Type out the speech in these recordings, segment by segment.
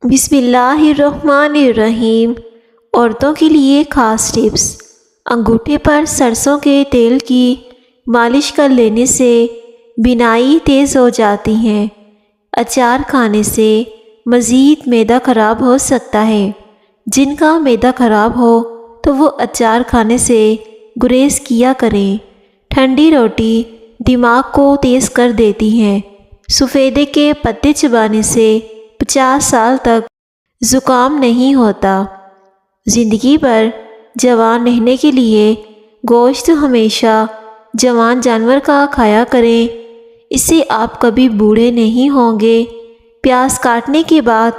بسم اللہ الرحمن الرحیم۔ عورتوں کے لیے خاص ٹپس۔ انگوٹھے پر سرسوں کے تیل کی مالش کر لینے سے بینائی تیز ہو جاتی ہے۔ اچار کھانے سے مزید معدہ خراب ہو سکتا ہے۔ جن کا معدہ خراب ہو تو وہ اچار کھانے سے گریز کیا کریں۔ ٹھنڈی روٹی دماغ کو تیز کر دیتی ہے۔ سفیدے کے پتے چبانے سے 50 سال تک زکام نہیں ہوتا۔ زندگی بھر جوان رہنے کے لیے گوشت ہمیشہ جوان جانور کا کھایا کریں، اس سے آپ کبھی بوڑھے نہیں ہوں گے۔ پیاز کاٹنے کے بعد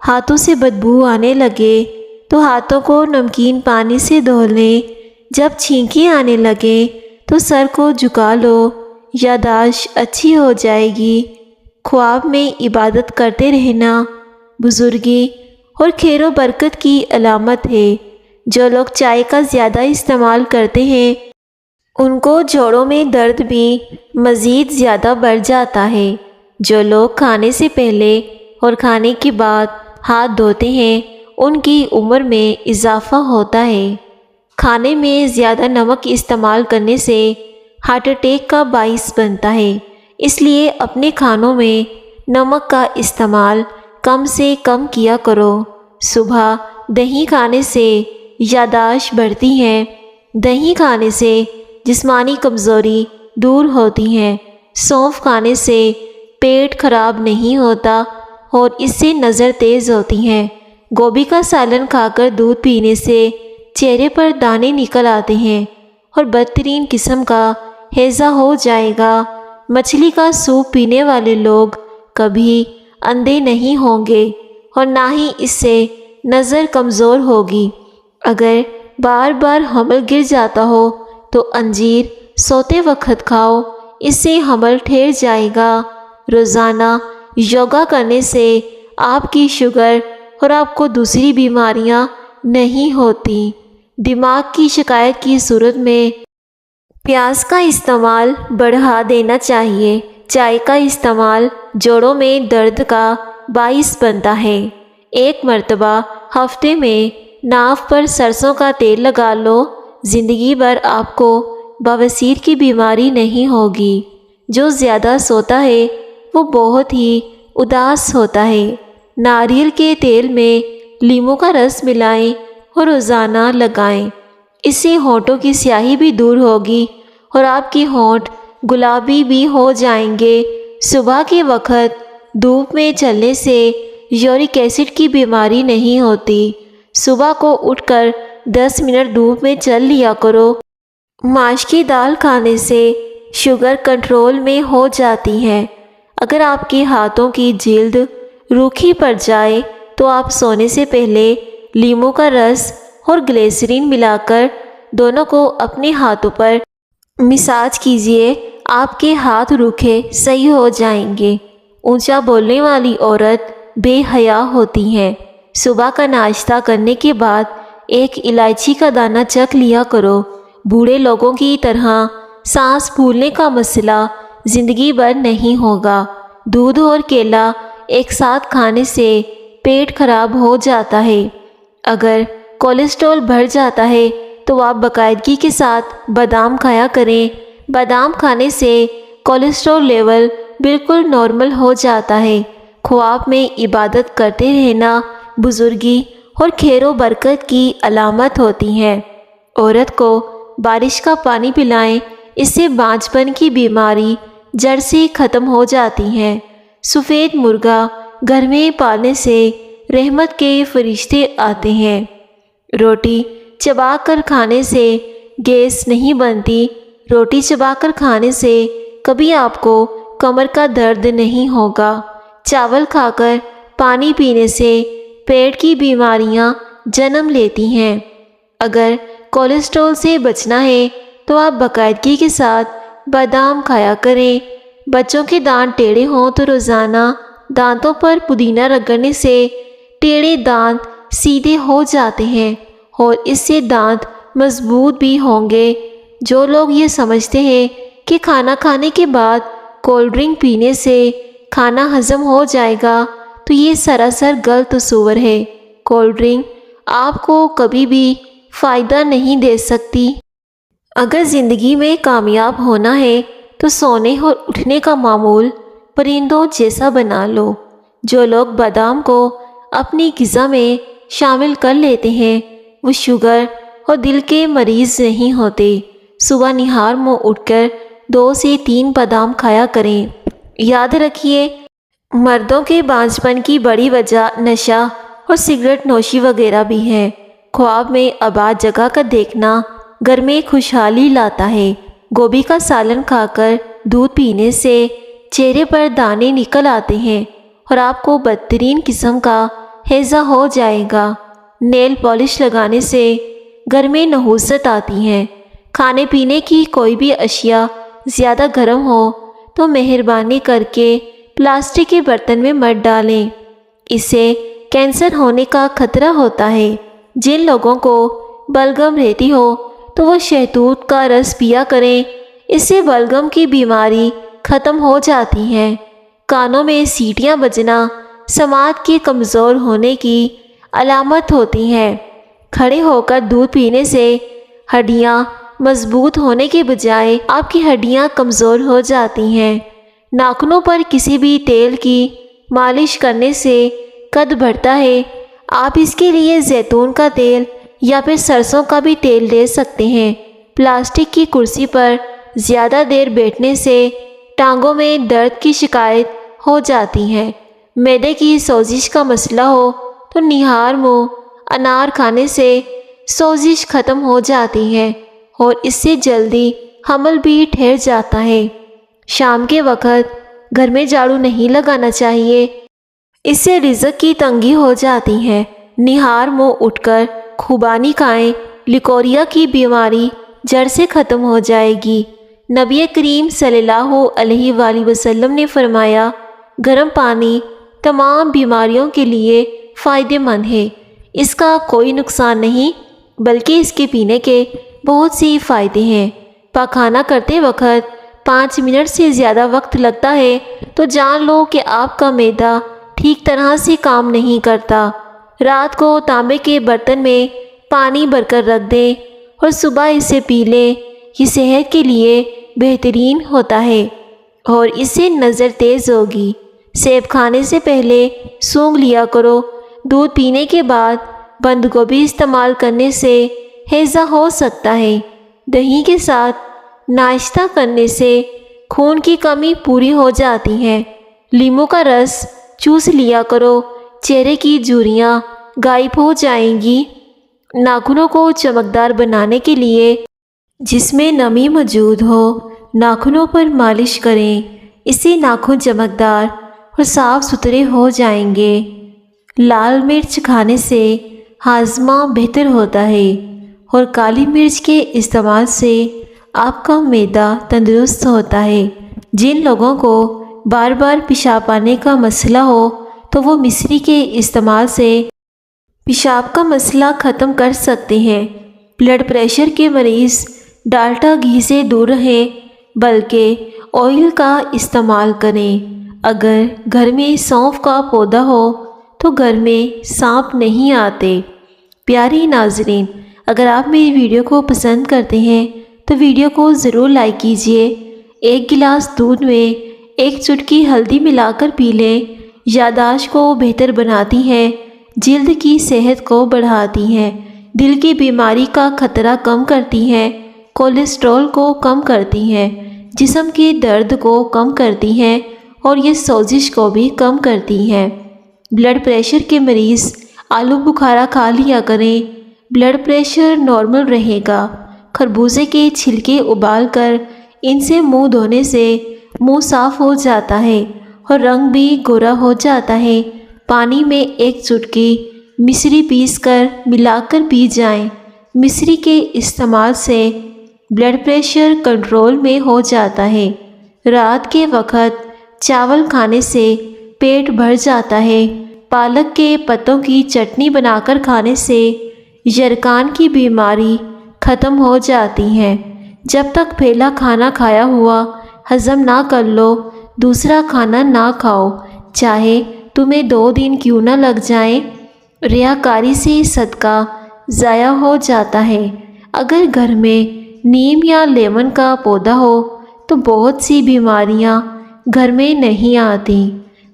ہاتھوں سے بدبو آنے لگے تو ہاتھوں کو نمکین پانی سے دھو لیں۔ جب چھینکیں آنے لگیں تو سر کو جھکا لو، یادداشت اچھی ہو جائے گی۔ خواب میں عبادت کرتے رہنا بزرگی اور خیر و برکت کی علامت ہے۔ جو لوگ چائے کا زیادہ استعمال کرتے ہیں ان کو جوڑوں میں درد بھی مزید زیادہ بڑھ جاتا ہے۔ جو لوگ کھانے سے پہلے اور کھانے کے بعد ہاتھ دھوتے ہیں ان کی عمر میں اضافہ ہوتا ہے۔ کھانے میں زیادہ نمک استعمال کرنے سے ہارٹ اٹیک کا باعث بنتا ہے، اس لیے اپنے کھانوں میں نمک کا استعمال کم سے کم کیا کرو۔ صبح دہی کھانے سے یادداشت بڑھتی ہے۔ دہی کھانے سے جسمانی کمزوری دور ہوتی ہے۔ سونف کھانے سے پیٹ خراب نہیں ہوتا اور اس سے نظر تیز ہوتی ہے۔ گوبھی کا سالن کھا کر دودھ پینے سے چہرے پر دانے نکل آتے ہیں اور بدترین قسم کا ہیضہ ہو جائے گا۔ مچھلی کا سوپ پینے والے لوگ کبھی اندھے نہیں ہوں گے اور نہ ہی اس سے نظر کمزور ہوگی۔ اگر بار بار حمل گر جاتا ہو تو انجیر سوتے وقت کھاؤ، اس سے حمل ٹھہر جائے گا۔ روزانہ یوگا کرنے سے آپ کی شوگر اور آپ کو دوسری بیماریاں نہیں ہوتی۔ دماغ کی شکایت کی صورت میں پیاز کا استعمال بڑھا دینا چاہیے۔ چائے کا استعمال جوڑوں میں درد کا باعث بنتا ہے۔ ایک مرتبہ ہفتے میں ناف پر سرسوں کا تیل لگا لو، زندگی بھر آپ کو بواسیر کی بیماری نہیں ہوگی۔ جو زیادہ سوتا ہے وہ بہت ہی اداس ہوتا ہے۔ ناریل کے تیل میں لیموں کا رس ملائیں اور روزانہ لگائیں، اس سے ہونٹوں کی سیاہی بھی دور ہوگی اور آپ کے ہونٹ گلابی بھی ہو جائیں گے۔ صبح کے وقت دھوپ میں چلنے سے یورک ایسڈ کی بیماری نہیں ہوتی۔ صبح کو اٹھ کر 10 منٹ دھوپ میں چل لیا کرو۔ ماش کی دال کھانے سے شوگر کنٹرول میں ہو جاتی ہے۔ اگر آپ کے ہاتھوں کی جلد روکھی پڑ جائے تو آپ سونے سے پہلے لیموں کا رس اور گلیسرین ملا کر دونوں کو اپنے ہاتھوں پر مساج کیجیے، آپ کے ہاتھ روکھے صحیح ہو جائیں گے۔ اونچا بولنے والی عورت بے حیا ہوتی ہے۔ صبح کا ناشتہ کرنے کے بعد ایک الائچی کا دانہ چکھ لیا کرو۔ بوڑھے لوگوں کی طرح سانس پھولنے کا مسئلہ زندگی بھر نہیں ہوگا۔ دودھ اور کیلا ایک ساتھ کھانے سے پیٹ خراب ہو جاتا ہے۔ اگر کولیسٹرول بڑھ جاتا ہے تو آپ باقاعدگی کے ساتھ بادام کھایا کریں۔ بادام کھانے سے کولیسٹرول لیول بالکل نارمل ہو جاتا ہے۔ خواب میں عبادت کرتے رہنا بزرگی اور خیر و برکت کی علامت ہوتی ہے۔ عورت کو بارش کا پانی پلائیں، اس سے بانجھ پن کی بیماری جڑ سے ختم ہو جاتی ہے۔ سفید مرغا گھر میں پالنے سے رحمت کے فرشتے آتے ہیں۔ روٹی چبا کر کھانے سے گیس نہیں بنتی۔ روٹی چبا کر کھانے سے کبھی آپ کو کمر کا درد نہیں ہوگا۔ چاول کھا کر پانی پینے سے پیٹ کی بیماریاں جنم لیتی ہیں۔ اگر کولیسٹرول سے بچنا ہے تو آپ باقاعدگی کے ساتھ بادام کھایا کریں۔ بچوں کے دانت ٹیڑھے ہوں تو روزانہ دانتوں پر پودینہ رگڑنے سے ٹیڑھے دانت سیدھے ہو جاتے ہیں اور اس سے دانت مضبوط بھی ہوں گے۔ جو لوگ یہ سمجھتے ہیں کہ کھانا کھانے کے بعد کولڈ ڈرنک پینے سے کھانا ہضم ہو جائے گا تو یہ سراسر غلط تصور ہے۔ کولڈ ڈرنک آپ کو کبھی بھی فائدہ نہیں دے سکتی۔ اگر زندگی میں کامیاب ہونا ہے تو سونے اور اٹھنے کا معمول پرندوں جیسا بنا لو۔ جو لوگ بادام کو اپنی غذا میں شامل کر لیتے ہیں وہ شوگر اور دل کے مریض نہیں ہوتے۔ صبح نہار منہ اٹھ کر 2 سے 3 بادام کھایا کریں۔ یاد رکھیے، مردوں کے بانجھپن کی بڑی وجہ نشہ اور سگریٹ نوشی وغیرہ بھی ہے۔ خواب میں آباد جگہ کا دیکھنا گھر میں خوشحالی لاتا ہے۔ گوبھی کا سالن کھا کر دودھ پینے سے چہرے پر دانے نکل آتے ہیں اور آپ کو بدترین قسم کا ہیضہ ہو جائے گا۔ نیل پالش لگانے سے گھر میں نحوست آتی ہے۔ کھانے پینے کی کوئی بھی اشیاء زیادہ گرم ہو تو مہربانی کر کے پلاسٹک کے برتن میں مت ڈالیں، اس سے کینسر ہونے کا خطرہ ہوتا ہے۔ جن لوگوں کو بلغم رہتی ہو تو وہ شہتوت کا رس پیا کریں، اس سے بلغم کی بیماری ختم ہو جاتی ہے۔ کانوں میں سیٹیاں بجنا سماعت کے کمزور ہونے کی علامت ہوتی ہے۔ کھڑے ہو کر دودھ پینے سے ہڈیاں مضبوط ہونے کے بجائے آپ کی ہڈیاں کمزور ہو جاتی ہیں۔ ناخنوں پر کسی بھی تیل کی مالش کرنے سے قد بڑھتا ہے۔ آپ اس کے لیے زیتون کا تیل یا پھر سرسوں کا بھی تیل لے سکتے ہیں۔ پلاسٹک کی کرسی پر زیادہ دیر بیٹھنے سے ٹانگوں میں درد کی شکایت ہو جاتی ہے۔ معدے کی سوزش کا مسئلہ ہو تو نہار منہ انار کھانے سے سوزش ختم ہو جاتی ہے اور اس سے جلدی حمل بھی ٹھہر جاتا ہے۔ شام کے وقت گھر میں جھاڑو نہیں لگانا چاہیے، اس سے رزق کی تنگی ہو جاتی ہے۔ نہار منہ اٹھ کر خوبانی کھائیں، لیکوریا کی بیماری جڑ سے ختم ہو جائے گی۔ نبی کریم صلی اللہ علیہ وآلہ وسلم نے فرمایا، گرم پانی تمام بیماریوں کے لیے فائدہ مند ہے، اس کا کوئی نقصان نہیں بلکہ اس کے پینے کے بہت سی فائدے ہیں۔ پاخانہ کرتے وقت 5 منٹ سے زیادہ وقت لگتا ہے تو جان لو کہ آپ کا معدہ ٹھیک طرح سے کام نہیں کرتا۔ رات کو تانبے کے برتن میں پانی بھر کر رکھ دیں اور صبح اسے پی لیں، یہ صحت کے لیے بہترین ہوتا ہے اور اس سے نظر تیز ہوگی۔ سیب کھانے سے پہلے سونگھ لیا کرو۔ دودھ پینے کے بعد بند گوبھی استعمال کرنے سے ہیضہ ہو سکتا ہے۔ دہی کے ساتھ ناشتہ کرنے سے خون کی کمی پوری ہو جاتی ہے۔ لیموں کا رس چوس لیا کرو، چہرے کی جھریاں غائب ہو جائیں گی۔ ناخنوں کو چمکدار بنانے کے لیے جس میں نمی موجود ہو ناخنوں پر مالش کریں، اس سے ناخن چمکدار اور صاف ستھرے ہو جائیں گے۔ لال مرچ کھانے سے ہاضمہ بہتر ہوتا ہے اور کالی مرچ کے استعمال سے آپ کا معدہ تندرست ہوتا ہے۔ جن لوگوں کو بار بار پیشاب آنے کا مسئلہ ہو تو وہ مصری کے استعمال سے پیشاب کا مسئلہ ختم کر سکتے ہیں۔ بلڈ پریشر کے مریض ڈالٹا گھی سے دور رہیں بلکہ آئل کا استعمال کریں۔ اگر گھر میں سونف کا پودا ہو تو گھر میں سانپ نہیں آتے۔ پیاری ناظرین، اگر آپ میری ویڈیو کو پسند کرتے ہیں تو ویڈیو کو ضرور لائک کیجیے۔ 1 گلاس دودھ میں 1 چٹکی ہلدی ملا کر پی لیں، یادداشت کو بہتر بناتی ہے، جلد کی صحت کو بڑھاتی ہے، دل کی بیماری کا خطرہ کم کرتی ہے، کولیسٹرول کو کم کرتی ہے، جسم کے درد کو کم کرتی ہے اور یہ سوزش کو بھی کم کرتی ہے۔ بلڈ پریشر کے مریض آلو بخارا کھا لیا کریں، بلڈ پریشر نارمل رہے گا۔ خربوزے کے چھلکے ابال کر ان سے منہ دھونے سے منہ صاف ہو جاتا ہے اور رنگ بھی گورا ہو جاتا ہے۔ پانی میں 1 چٹکی مصری پیس کر ملا کر پی جائیں۔ مصری کے استعمال سے بلڈ پریشر کنٹرول میں ہو جاتا ہے۔ رات کے وقت چاول کھانے سے پیٹ بھر جاتا ہے۔ پالک کے پتوں کی چٹنی بنا کر کھانے سے یرقان کی بیماری ختم ہو جاتی ہے۔ جب تک پہلا کھانا کھایا ہوا ہضم نہ کر لو دوسرا کھانا نہ کھاؤ، چاہے تمہیں 2 دن کیوں نہ لگ جائیں۔ ریاکاری سے صدقہ ضائع ہو جاتا ہے۔ اگر گھر میں نیم یا لیمن کا پودا ہو تو بہت سی بیماریاں گھر میں نہیں آتی۔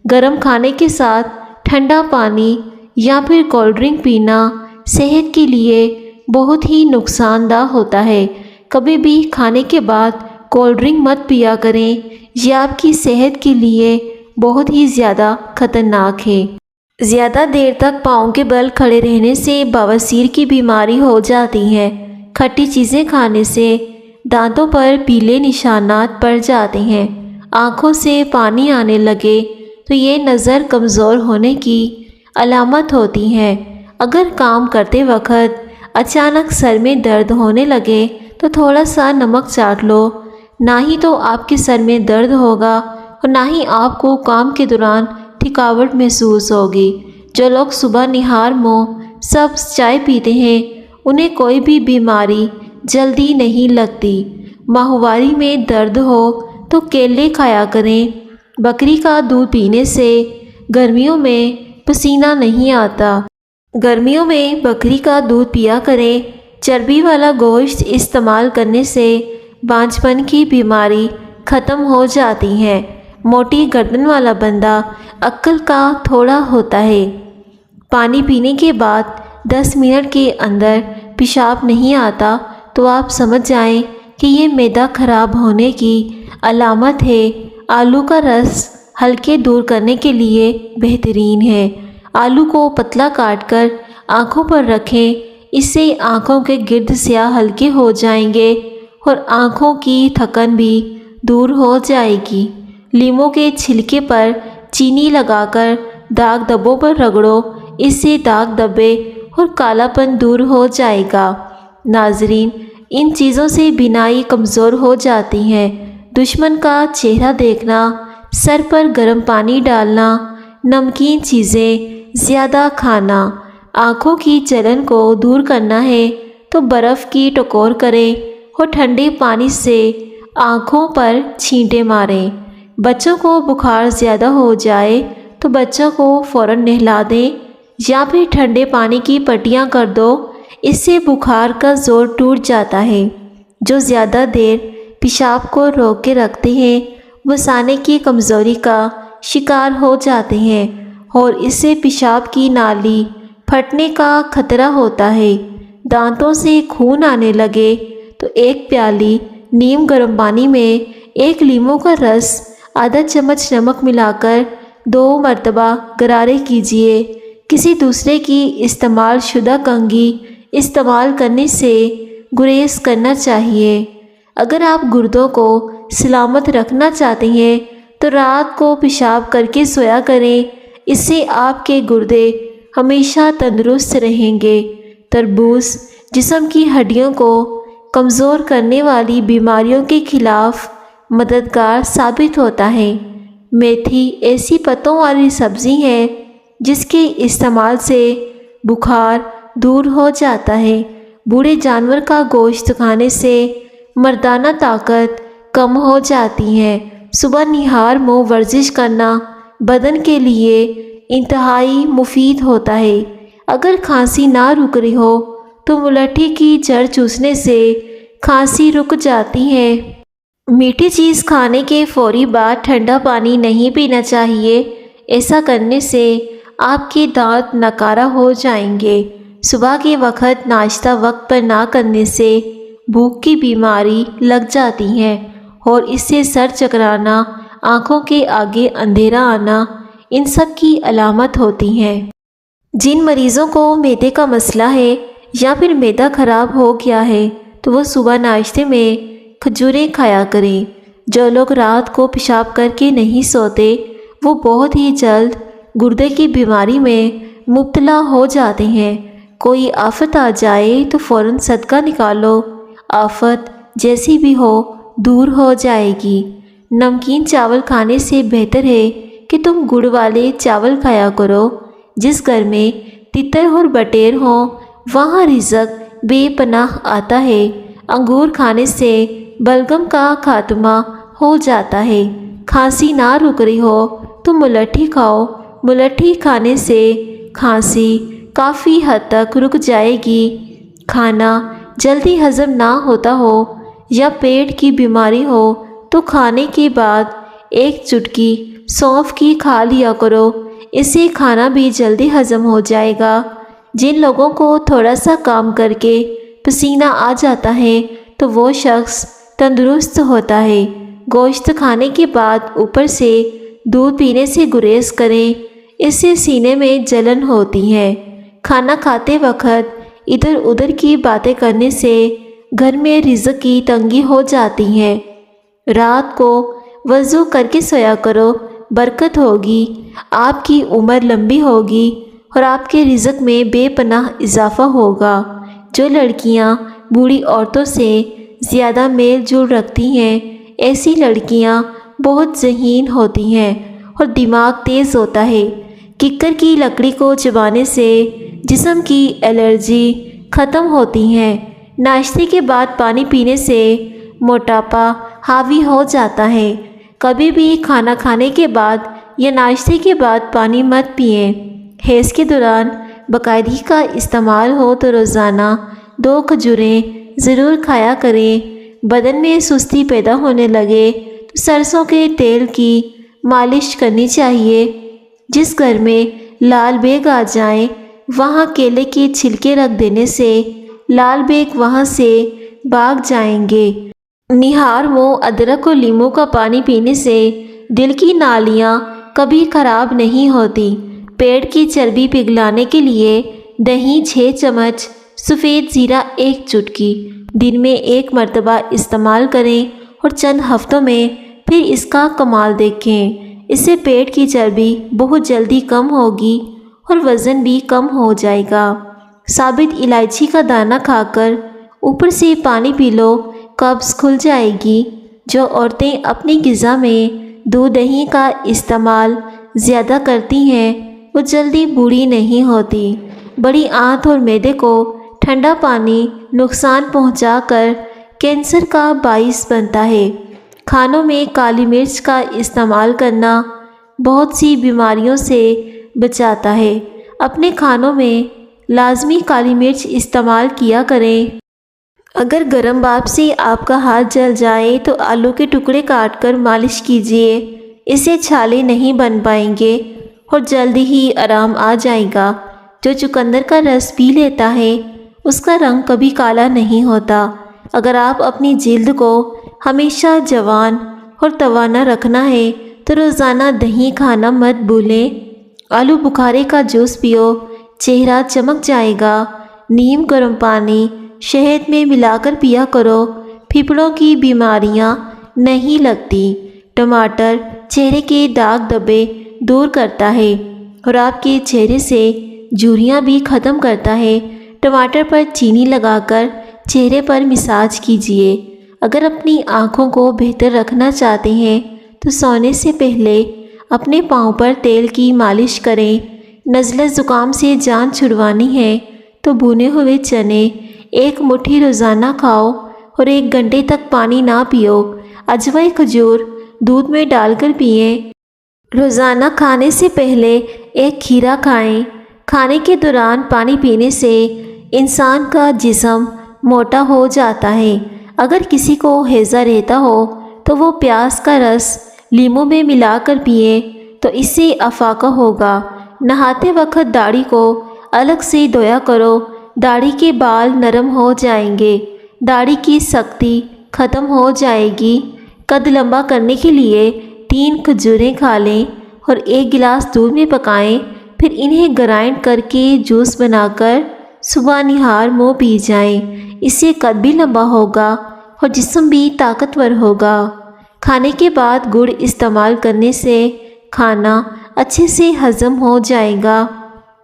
گرم کھانے کے ساتھ ٹھنڈا پانی یا پھر کولڈ ڈرنک پینا صحت کے لیے بہت ہی نقصان دہ ہوتا ہے۔ کبھی بھی کھانے کے بعد کولڈ ڈرنک مت پیا کریں، یہ آپ کی صحت کے لیے بہت ہی زیادہ خطرناک ہے۔ زیادہ دیر تک پاؤں کے بل کھڑے رہنے سے بواسیر کی بیماری ہو جاتی ہے۔ کھٹی چیزیں کھانے سے دانتوں پر پیلے نشانات پڑ جاتے ہیں۔ آنکھوں سے پانی آنے لگے تو یہ نظر کمزور ہونے کی علامت ہوتی ہے۔ اگر کام کرتے وقت اچانک سر میں درد ہونے لگے تو تھوڑا سا نمک چاٹ لو، نہ ہی تو آپ کے سر میں درد ہوگا اور نہ ہی آپ کو کام کے دوران تھکاوٹ محسوس ہوگی۔ جو لوگ صبح نہار منہ سبز چائے پیتے ہیں انہیں کوئی بھی بیماری جلدی نہیں لگتی۔ ماہواری میں درد ہو تو کیلے کھایا کریں۔ بکری کا دودھ پینے سے گرمیوں میں پسینہ نہیں آتا۔ گرمیوں میں بکری کا دودھ پیا کریں۔ چربی والا گوشت استعمال کرنے سے بانجھ پن کی بیماری ختم ہو جاتی ہے۔ موٹی گردن والا بندہ عقل کا تھوڑا ہوتا ہے۔ پانی پینے کے بعد 10 منٹ کے اندر پیشاب نہیں آتا تو آپ سمجھ جائیں کہ یہ معدہ خراب ہونے کی علامت ہے۔ آلو کا رس ہلکے دور کرنے کے لیے بہترین ہے۔ آلو کو پتلا کاٹ کر آنکھوں پر رکھیں، اس سے آنکھوں کے گرد سیاہ ہلکے ہو جائیں گے اور آنکھوں کی تھکن بھی دور ہو جائے گی۔ لیموں کے چھلکے پر چینی لگا کر داغ دھبوں پر رگڑو، اس سے داغ دھبے اور کالا پن دور ہو جائے گا۔ ناظرین، ان چیزوں سے بینائی کمزور ہو جاتی ہے۔ دشمن کا چہرہ دیکھنا، سر پر گرم پانی ڈالنا، نمکین چیزیں زیادہ کھانا، آنکھوں کی جلن کو دور کرنا ہے تو برف کی ٹکور کریں اور ٹھنڈے پانی سے آنکھوں پر چھینٹے ماریں۔ بچوں کو بخار زیادہ ہو جائے تو بچوں کو فوراً نہلا دیں یا پھر ٹھنڈے پانی کی پٹیاں کر دو، اس سے بخار کا زور ٹوٹ جاتا ہے۔ جو زیادہ دیر پیشاب کو روک کے رکھتے ہیں وہ سانے کی کمزوری کا شکار ہو جاتے ہیں اور اس سے پیشاب کی نالی پھٹنے کا خطرہ ہوتا ہے۔ دانتوں سے خون آنے لگے تو 1 پیالی نیم گرم پانی میں 1 لیموں کا رس، آدھا چمچ نمک ملا کر 2 مرتبہ غرارے کیجیے۔ کسی دوسرے کی استعمال شدہ کنگھی استعمال کرنے سے گریز کرنا چاہیے۔ اگر آپ گردوں کو سلامت رکھنا چاہتے ہیں تو رات کو پیشاب کر کے سویا کریں، اس سے آپ کے گردے ہمیشہ تندرست رہیں گے۔ تربوز جسم کی ہڈیوں کو کمزور کرنے والی بیماریوں کے خلاف مددگار ثابت ہوتا ہے۔ میتھی ایسی پتوں والی سبزی ہے جس کے استعمال سے بخار دور ہو جاتا ہے۔ بوڑھے جانور کا گوشت کھانے سے مردانہ طاقت کم ہو جاتی ہے۔ صبح نہار منہ ورزش کرنا بدن کے لیے انتہائی مفید ہوتا ہے۔ اگر کھانسی نہ رک رہی ہو تو ملٹھی کی جڑ چوسنے سے کھانسی رک جاتی ہے۔ میٹھی چیز کھانے کے فوری بعد ٹھنڈا پانی نہیں پینا چاہیے، ایسا کرنے سے آپ کے دانت نکارہ ہو جائیں گے۔ صبح کے وقت ناشتہ وقت پر نہ کرنے سے بھوک کی بیماری لگ جاتی ہے اور اس سے سر چکرانا، آنکھوں کے آگے اندھیرا آنا، ان سب کی علامت ہوتی ہے۔ جن مریضوں کو معدے کا مسئلہ ہے یا پھر معدہ خراب ہو گیا ہے تو وہ صبح ناشتے میں کھجوریں کھایا کریں۔ جو لوگ رات کو پیشاب کر کے نہیں سوتے وہ بہت ہی جلد گردے کی بیماری میں مبتلا ہو جاتے ہیں۔ کوئی آفت آ جائے تو فوراً صدقہ نکالو، آفت جیسی بھی ہو دور ہو جائے گی۔ نمکین چاول کھانے سے بہتر ہے کہ تم گڑ والے چاول کھایا کرو۔ جس گھر میں تتر اور بٹیر ہوں وہاں رزق بے پناہ آتا ہے۔ انگور کھانے سے بلغم کا خاتمہ ہو جاتا ہے۔ کھانسی نہ رک رہی ہو تو ملٹھی کھاؤ، ملٹھی کھانے سے کھانسی کافی حد تک رک جائے گی۔ کھانا جلدی ہضم نہ ہوتا ہو یا پیٹ کی بیماری ہو تو کھانے کے بعد ایک چٹکی سونف کی کھا لیا کرو، اس سے کھانا بھی جلدی ہضم ہو جائے گا۔ جن لوگوں کو تھوڑا سا کام کر کے پسینہ آ جاتا ہے تو وہ شخص تندرست ہوتا ہے۔ گوشت کھانے کے بعد اوپر سے دودھ پینے سے گریز کریں، اس سے سینے میں جلن ہوتی ہے۔ کھانا کھاتے وقت ادھر ادھر کی باتیں کرنے سے گھر میں رزق کی تنگی ہو جاتی ہے۔ رات کو وضو کر کے سویا کرو، برکت ہوگی، آپ کی عمر لمبی ہوگی اور آپ کے رزق میں بے پناہ اضافہ ہوگا۔ جو لڑکیاں بوڑھی عورتوں سے زیادہ میل جول رکھتی ہیں، ایسی لڑکیاں بہت ذہین ہوتی ہیں اور دماغ تیز ہوتا ہے۔ ککر کی لکڑی کو چبانے سے جسم کی الرجی ختم ہوتی ہے۔ ناشتے کے بعد پانی پینے سے موٹاپا حاوی ہو جاتا ہے۔ کبھی بھی کھانا کھانے کے بعد یا ناشتے کے بعد پانی مت پئیں۔ حیض کے دوران باقاعدگی کا استعمال ہو تو روزانہ 2 کھجوریں ضرور کھایا کریں۔ بدن میں سستی پیدا ہونے لگے تو سرسوں کے تیل کی مالش کرنی چاہیے۔ جس گھر میں لال بیگ آ جائیں وہاں کیلے کے چھلکے رکھ دینے سے لال بیگ وہاں سے بھاگ جائیں گے۔ نہار منہ ادرک اور لیموں کا پانی پینے سے دل کی نالیاں کبھی خراب نہیں ہوتی۔ پیٹ کی چربی پگھلانے کے لیے دہی 6 چمچ، سفید زیرہ 1 چٹکی دن میں 1 مرتبہ استعمال کریں اور چند ہفتوں میں پھر اس کا کمال دیکھیں۔ اس سے پیٹ کی چربی بہت جلدی کم ہوگی اور وزن بھی کم ہو جائے گا۔ ثابت الائچی کا دانہ کھا کر اوپر سے پانی پی لو، قبض کھل جائے گی۔ جو عورتیں اپنی غذا میں دودھ دہی کا استعمال زیادہ کرتی ہیں وہ جلدی بوڑھی نہیں ہوتی۔ بڑی آنت اور معدے کو ٹھنڈا پانی نقصان پہنچا کر کینسر کا باعث بنتا ہے۔ کھانوں میں کالی مرچ کا استعمال کرنا بہت سی بیماریوں سے بچاتا ہے۔ اپنے کھانوں میں لازمی کالی مرچ استعمال کیا کریں۔ اگر گرم بھاپ سے آپ کا ہاتھ جل جائے تو آلو کے ٹکڑے کاٹ کر مالش کیجیے، اس سے چھالے نہیں بن پائیں گے اور جلدی ہی آرام آ جائے گا۔ جو چقندر کا رس پی لیتا ہے اس کا رنگ کبھی کالا نہیں ہوتا۔ اگر آپ اپنی جلد کو ہمیشہ جوان اور توانا رکھنا ہے تو روزانہ دہی کھانا مت بھولیں۔ آلو بخارے کا جوس پیو، چہرہ چمک جائے گا۔ نیم گرم پانی شہد میں ملا کر پیا کرو، پھیپھڑوں کی بیماریاں نہیں لگتی۔ ٹماٹر چہرے کے داغ دھبے دور کرتا ہے اور آپ کے چہرے سے جھریاں بھی ختم کرتا ہے۔ ٹماٹر پر چینی لگا کر چہرے پر مساج کیجیے۔ اگر اپنی آنکھوں کو بہتر رکھنا چاہتے ہیں تو سونے سے پہلے اپنے پاؤں پر تیل کی مالش کریں۔ نزلہ زکام سے جان چھڑوانی ہے تو بھنے ہوئے چنے 1 مٹھی روزانہ کھاؤ اور 1 گھنٹے تک پانی نہ پیو۔ اجوائی کھجور دودھ میں ڈال کر پئیں۔ روزانہ کھانے سے پہلے 1 کھیرا کھائیں۔ کھانے کے دوران پانی پینے سے انسان کا جسم موٹا ہو جاتا ہے۔ اگر کسی کو ہیضہ رہتا ہو تو وہ پیاز کا رس لیموں میں ملا کر پئیں تو اس سے افاقہ ہوگا۔ نہاتے وقت داڑھی کو الگ سے دھویا کرو، داڑھی کے بال نرم ہو جائیں گے، داڑھی کی سختی ختم ہو جائے گی۔ قد لمبا کرنے کے لیے 3 کھجوریں کھا لیں اور 1 گلاس دودھ میں پکائیں، پھر انہیں گرائنڈ کر کے جوس بنا کر صبح نہار منہ پی جائیں۔ اس سے قد بھی لمبا ہوگا اور جسم بھی طاقتور ہوگا۔ کھانے کے بعد گڑ استعمال کرنے سے کھانا اچھے سے ہضم ہو جائے گا۔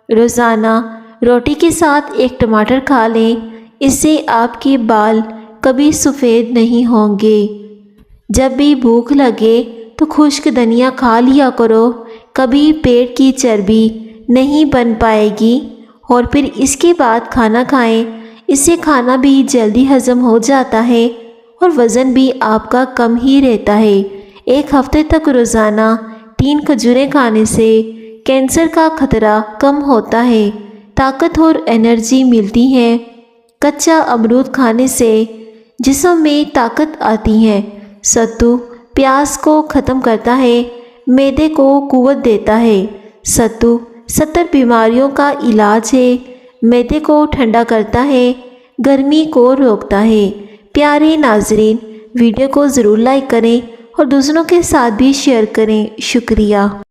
روزانہ روٹی کے ساتھ 1 ٹماٹر کھا لیں، اس سے آپ کے بال کبھی سفید نہیں ہوں گے۔ جب بھی بھوک لگے تو خشک دھنیا کھا لیا کرو، کبھی پیٹ کی چربی نہیں بن پائے گی اور پھر اس کے بعد کھانا کھائیں، اس سے کھانا بھی جلدی ہضم ہو جاتا ہے اور وزن بھی آپ کا کم ہی رہتا ہے۔ 1 ہفتے تک روزانہ 3 کھجوریں کھانے سے کینسر کا خطرہ کم ہوتا ہے، طاقت اور انرجی ملتی ہے۔ کچا امرود کھانے سے جسم میں طاقت آتی ہے۔ ستو پیاس کو ختم کرتا ہے، معدے کو قوت دیتا ہے۔ ستو 70 بیماریوں کا علاج ہے، معدے کو ٹھنڈا کرتا ہے، گرمی کو روکتا ہے۔ پیارے ناظرین، ویڈیو کو ضرور لائک کریں اور دوسروں کے ساتھ بھی شیئر کریں۔ شکریہ۔